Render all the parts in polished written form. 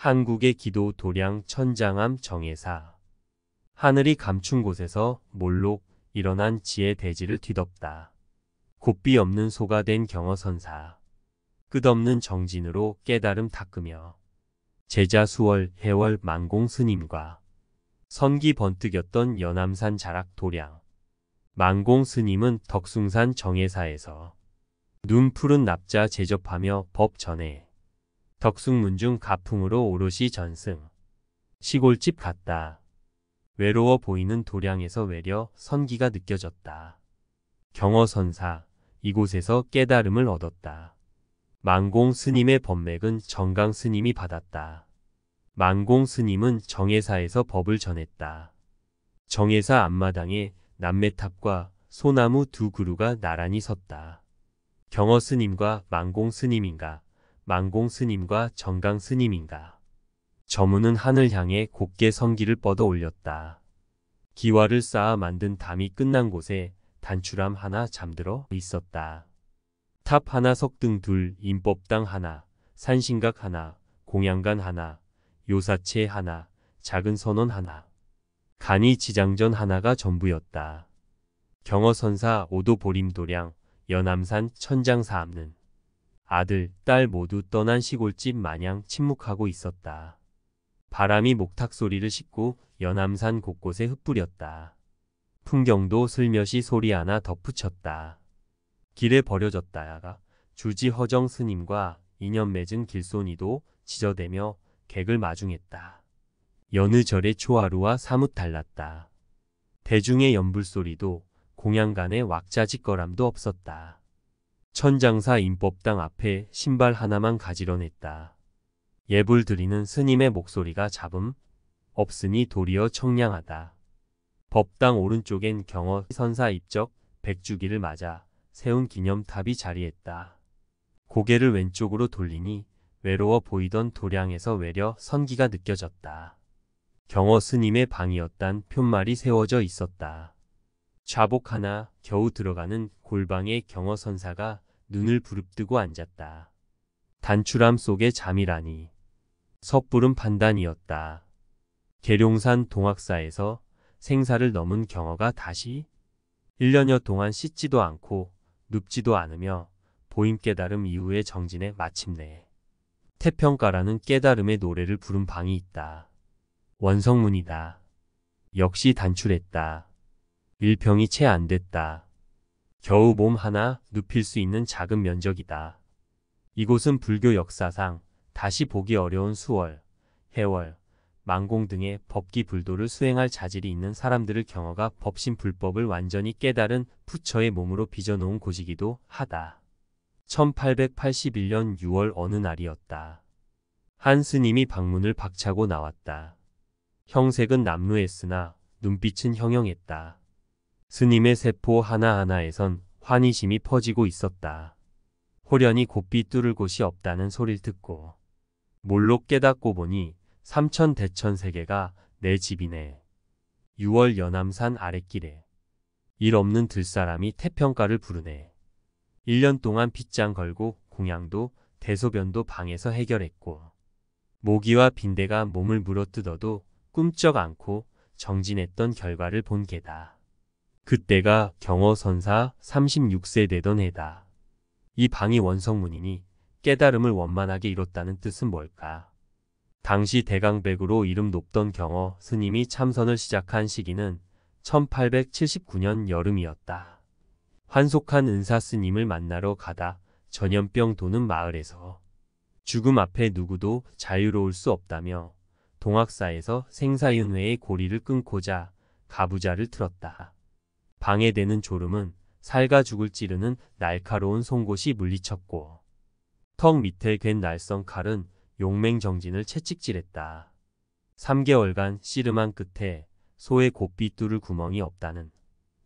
한국의 기도 도량 천장암 정예사. 하늘이 감춘 곳에서 몰록 일어난 지혜 대지를 뒤덮다. 곱비 없는 소가 된 경어선사. 끝없는 정진으로 깨달음 닦으며 제자 수월 해월 만공 스님과 선기 번뜩였던 연암산 자락 도량. 만공 스님은 덕숭산 정예사에서 눈 푸른 납자 제접하며 법 전해 덕숭문중 가풍으로 오롯이 전승. 시골집 같다. 외로워 보이는 도량에서 외려 선기가 느껴졌다. 경어선사, 이곳에서 깨달음을 얻었다. 만공 스님의 법맥은 정강 스님이 받았다. 만공 스님은 정예사에서 법을 전했다. 정예사 앞마당에 남매탑과 소나무 두 그루가 나란히 섰다. 경어 스님과 만공 스님인가, 만공 스님과 정강 스님인가. 저문은 하늘 향해 곱게 성기를 뻗어 올렸다. 기와를 쌓아 만든 담이 끝난 곳에 단추람 하나 잠들어 있었다. 탑 하나, 석등 둘, 임법당 하나, 산신각 하나, 공양간 하나, 요사체 하나, 작은 선원 하나, 간이 지장전 하나가 전부였다. 경어선사 오도보림도량 연암산 천장사암는 아들, 딸 모두 떠난 시골집 마냥 침묵하고 있었다. 바람이 목탁 소리를 싣고 연암산 곳곳에 흩뿌렸다. 풍경도 슬며시 소리 하나 덧붙였다. 길에 버려졌다야가 주지 허정 스님과 인연 맺은 길손이도 지저대며 객을 마중했다. 여느 절의 초하루와 사뭇 달랐다. 대중의 연불소리도 공양간의 왁자지껄함도 없었다. 천장사 임법당 앞에 신발 하나만 가지런했다. 예불 드리는 스님의 목소리가 잡음 없으니 도리어 청량하다. 법당 오른쪽엔 경어 선사 입적 백주기를 맞아 세운 기념탑이 자리했다. 고개를 왼쪽으로 돌리니 외로워 보이던 도량에서 외려 선기가 느껴졌다. 경어 스님의 방이었단 푯말이 세워져 있었다. 좌복 하나 겨우 들어가는 골방에 경어 선사가 눈을 부릅뜨고 앉았다. 단추람 속에 잠이라니. 섣부른 판단이었다. 계룡산 동학사에서 생사를 넘은 경어가 다시 1년여 동안 씻지도 않고 눕지도 않으며 보임 깨달음 이후의 정진에 마침내 태평가라는 깨달음의 노래를 부른 방이 있다. 원성문이다. 역시 단출했다. 일평이 채 안 됐다. 겨우 몸 하나 눕힐 수 있는 작은 면적이다. 이곳은 불교 역사상 다시 보기 어려운 수월, 해월, 만공 등의 법기 불도를 수행할 자질이 있는 사람들을 경어가 법신 불법을 완전히 깨달은 부처의 몸으로 빚어놓은 곳이기도 하다. 1881년 6월 어느 날이었다. 한 스님이 방문을 박차고 나왔다. 형색은 남루했으나 눈빛은 형형했다. 스님의 세포 하나하나에선 환희심이 퍼지고 있었다. 호련히 곱비 뚫을 곳이 없다는 소리를 듣고 몰록 깨닫고 보니 삼천대천세계가 내 집이네. 6월 연암산 아랫길에 일 없는 들사람이 태평가를 부르네. 1년 동안 빗장 걸고 공양도 대소변도 방에서 해결했고 모기와 빈대가 몸을 물어뜯어도 꿈쩍 않고 정진했던 결과를 본 게다. 그때가 경어선사 36세 되던 해다. 이 방이 원성문이니 깨달음을 원만하게 이뤘다는 뜻은 뭘까? 당시 대강백으로 이름 높던 경어 스님이 참선을 시작한 시기는 1879년 여름이었다. 환속한 은사 스님을 만나러 가다 전염병 도는 마을에서 죽음 앞에 누구도 자유로울 수 없다며 동학사에서 생사윤회의 고리를 끊고자 가부좌를 틀었다. 방해되는 졸음은 살가 죽을 찌르는 날카로운 송곳이 물리쳤고 턱 밑에 괜 날성 칼은 용맹정진을 채찍질했다. 3개월간 씨름한 끝에 소의 곱비 뚫을 구멍이 없다는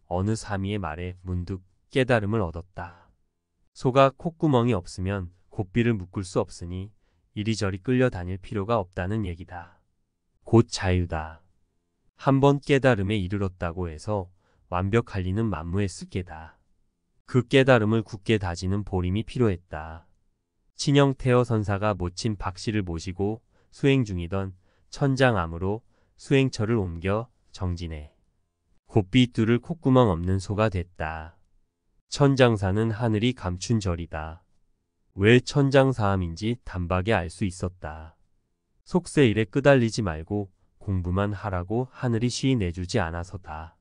어느 사미의 말에 문득 깨달음을 얻었다. 소가 콧구멍이 없으면 곱비를 묶을 수 없으니 이리저리 끌려다닐 필요가 없다는 얘기다. 곧 자유다. 한번 깨달음에 이르렀다고 해서 완벽할 리는 만무했을 게다. 그 깨달음을 굳게 다지는 보림이 필요했다. 친형 태어 선사가 모친 박씨를 모시고 수행 중이던 천장암으로 수행처를 옮겨 정진해 곱비 뚫을 콧구멍 없는 소가 됐다. 천장사는 하늘이 감춘 절이다. 왜 천장사암인지 단박에 알 수 있었다. 속세일에 끄달리지 말고 공부만 하라고 하늘이 쉬이 내주지 않아서다.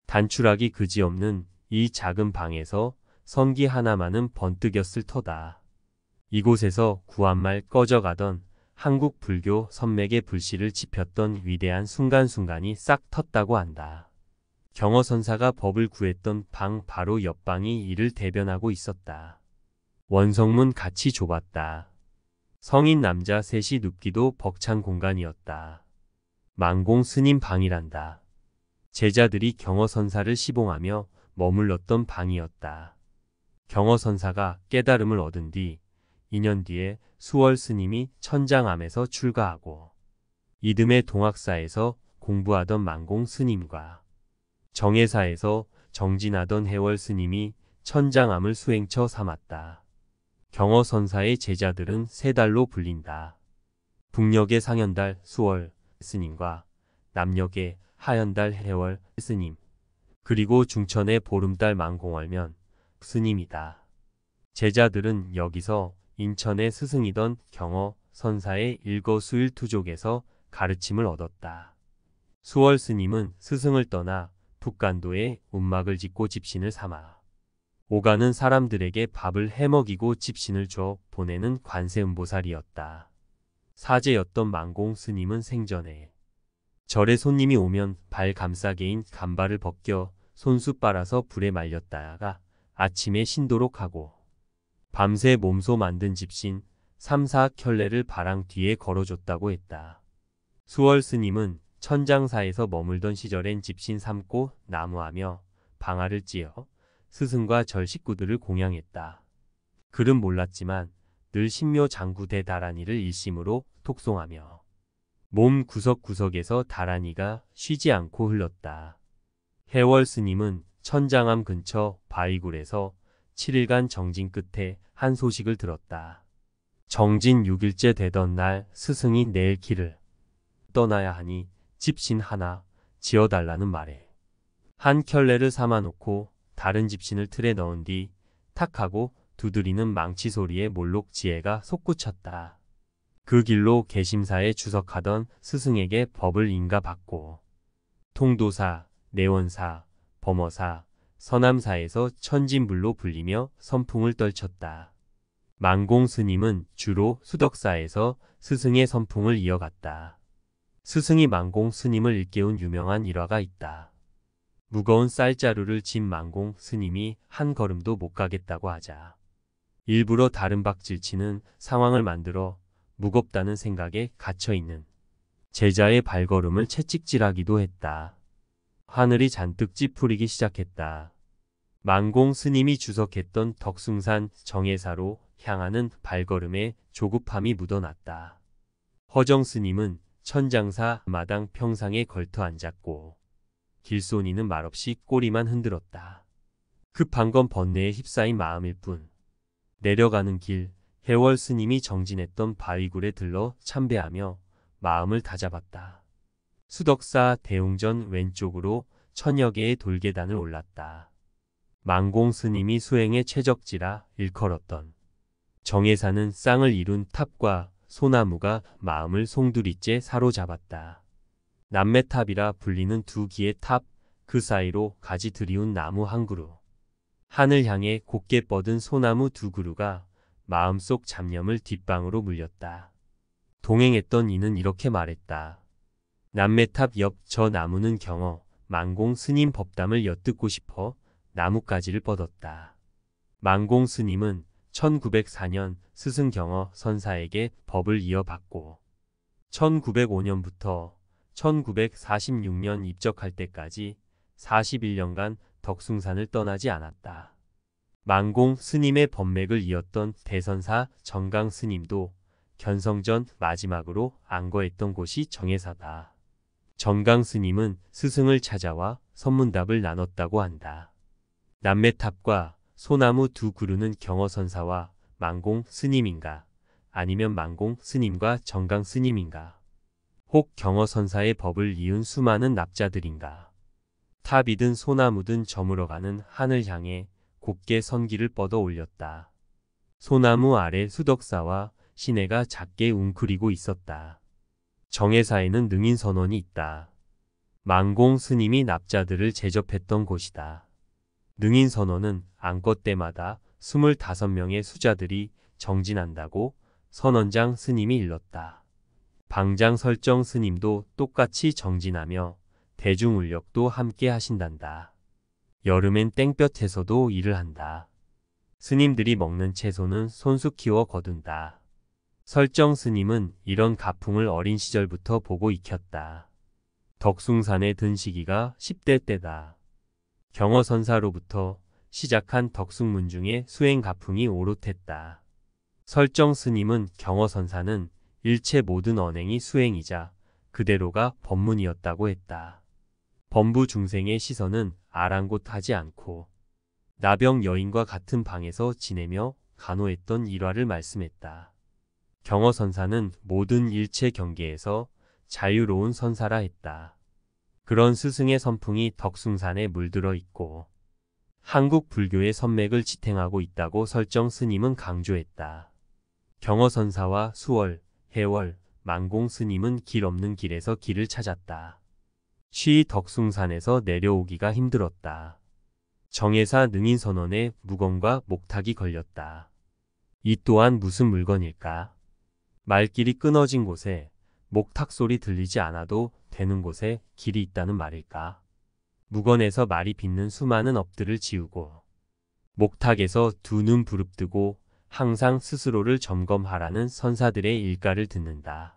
단추락이 그지없는 이 작은 방에서 선기 하나만은 번뜩였을 터다. 이곳에서 구한말 꺼져가던 한국 불교 선맥의 불씨를 지폈던 위대한 순간순간이 싹 텄다고 한다. 경허선사가 법을 구했던 방 바로 옆방이 이를 대변하고 있었다. 원성문 같이 좁았다. 성인 남자 셋이 눕기도 벅찬 공간이었다. 망공 스님 방이란다. 제자들이 경허선사를 시봉하며 머물렀던 방이었다. 경허선사가 깨달음을 얻은 뒤 2년 뒤에 수월 스님이 천장암에서 출가하고 이듬해 동학사에서 공부하던 망공 스님과 정해사에서 정진하던 해월 스님이 천장암을 수행처 삼았다. 경허선사의 제자들은 세 달로 불린다. 북녘의 상현달 수월 스님과 남녘의 하현달 해월 스님, 그리고 중천의 보름달 망공월면 스님이다. 제자들은 여기서 인천의 스승이던 경허선사의 일거수일투족에서 가르침을 얻었다. 수월 스님은 스승을 떠나 북간도에 움막을 짓고 집신을 삼아 오가는 사람들에게 밥을 해먹이고 집신을 줘 보내는 관세음보살이었다. 사제였던 망공 스님은 생전에 절에 손님이 오면 발 감싸개인 간발을 벗겨 손수 빨아서 불에 말렸다가 아침에 신도록 하고 밤새 몸소 만든 집신 3-4켤레를 바랑 뒤에 걸어줬다고 했다. 수월 스님은 천장사에서 머물던 시절엔 집신 삼고 나무하며 방아를 찧어 스승과 절 식구들을 공양했다. 그는 몰랐지만 늘 신묘 장구 대다라니를 일심으로 독송하며 몸 구석구석에서 다라니가 쉬지 않고 흘렀다. 해월 스님은 천장암 근처 바위굴에서 7일간 정진 끝에 한 소식을 들었다. 정진 6일째 되던 날 스승이 내일 길을 떠나야 하니 집신 하나 지어달라는 말에 한 켤레를 삼아놓고 다른 집신을 틀에 넣은 뒤 탁하고 두드리는 망치 소리에 몰록 지혜가 솟구쳤다. 그 길로 개심사에 주석하던 스승에게 법을 인가받고 통도사, 내원사, 범어사, 서남사에서 천진불로 불리며 선풍을 떨쳤다. 망공 스님은 주로 수덕사에서 스승의 선풍을 이어갔다. 스승이 망공 스님을 일깨운 유명한 일화가 있다. 무거운 쌀자루를 진 망공 스님이 한 걸음도 못 가겠다고 하자 일부러 다른 박질치는 상황을 만들어 무겁다는 생각에 갇혀있는 제자의 발걸음을 채찍질하기도 했다. 하늘이 잔뜩 찌푸리기 시작했다. 망공 스님이 주석했던 덕숭산 정해사로 향하는 발걸음에 조급함이 묻어났다. 허정 스님은 천장사 마당 평상에 걸터 앉았고 길손이는 말없이 꼬리만 흔들었다. 급한 건 번뇌에 휩싸인 마음일 뿐. 내려가는 길 해월 스님이 정진했던 바위굴에 들러 참배하며 마음을 다잡았다. 수덕사 대웅전 왼쪽으로 천여 개의 돌계단을 올랐다. 망공 스님이 수행에 최적지라 일컬었던 정해사는 쌍을 이룬 탑과 소나무가 마음을 송두리째 사로잡았다. 남매탑이라 불리는 두 기의 탑, 그 사이로 가지 들이운 나무 한 그루, 하늘 향해 곱게 뻗은 소나무 두 그루가 마음속 잡념을 뒷방으로 물렸다. 동행했던 이는 이렇게 말했다. 남매탑 옆 저 나무는 경허, 망공 스님 법담을 엿듣고 싶어 나뭇가지를 뻗었다. 망공 스님은 1904년 스승 경허 선사에게 법을 이어받고 1905년부터 1946년 입적할 때까지 41년간 덕숭산을 떠나지 않았다. 망공 스님의 법맥을 이었던 대선사 정강 스님도 견성전 마지막으로 안거했던 곳이 정해사다. 정강 스님은 스승을 찾아와 선문답을 나눴다고 한다. 남매탑과 소나무 두 그루는 경허선사와 망공 스님인가 아니면 만공 스님과 정강 스님인가? 혹 경허선사의 법을 이은 수많은 납자들인가? 탑이든 소나무든 저물어가는 하늘 향해 곱게 선기를 뻗어 올렸다. 소나무 아래 수덕사와 시내가 작게 웅크리고 있었다. 정해사에는 능인선원이 있다. 만공 스님이 납자들을 제접했던 곳이다. 능인선원은 안것 때마다 25명의 수자들이 정진한다고 선원장 스님이 일렀다. 방장 설정 스님도 똑같이 정진하며 대중울력도 함께 하신단다. 여름엔 땡볕에서도 일을 한다. 스님들이 먹는 채소는 손수 키워 거둔다. 설정 스님은 이런 가풍을 어린 시절부터 보고 익혔다. 덕숭산에 든 시기가 10대 때다. 경허선사로부터 시작한 덕숭문중의 수행 가풍이 오롯했다. 설정 스님은 경허선사는 일체 모든 언행이 수행이자 그대로가 법문이었다고 했다. 범부 중생의 시선은 아랑곳하지 않고 나병 여인과 같은 방에서 지내며 간호했던 일화를 말씀했다. 경허선사는 모든 일체 경계에서 자유로운 선사라 했다. 그런 스승의 선풍이 덕숭산에 물들어 있고 한국 불교의 선맥을 지탱하고 있다고 설정 스님은 강조했다. 경허선사와 수월, 해월, 만공 스님은 길 없는 길에서 길을 찾았다. 쉬이 덕숭산에서 내려오기가 힘들었다. 정해사 능인선원의 무건과 목탁이 걸렸다. 이 또한 무슨 물건일까? 말길이 끊어진 곳에 목탁 소리 들리지 않아도 되는 곳에 길이 있다는 말일까? 무건에서 말이 빚는 수많은 업들을 지우고 목탁에서 두 눈 부릅뜨고 항상 스스로를 점검하라는 선사들의 일가를 듣는다.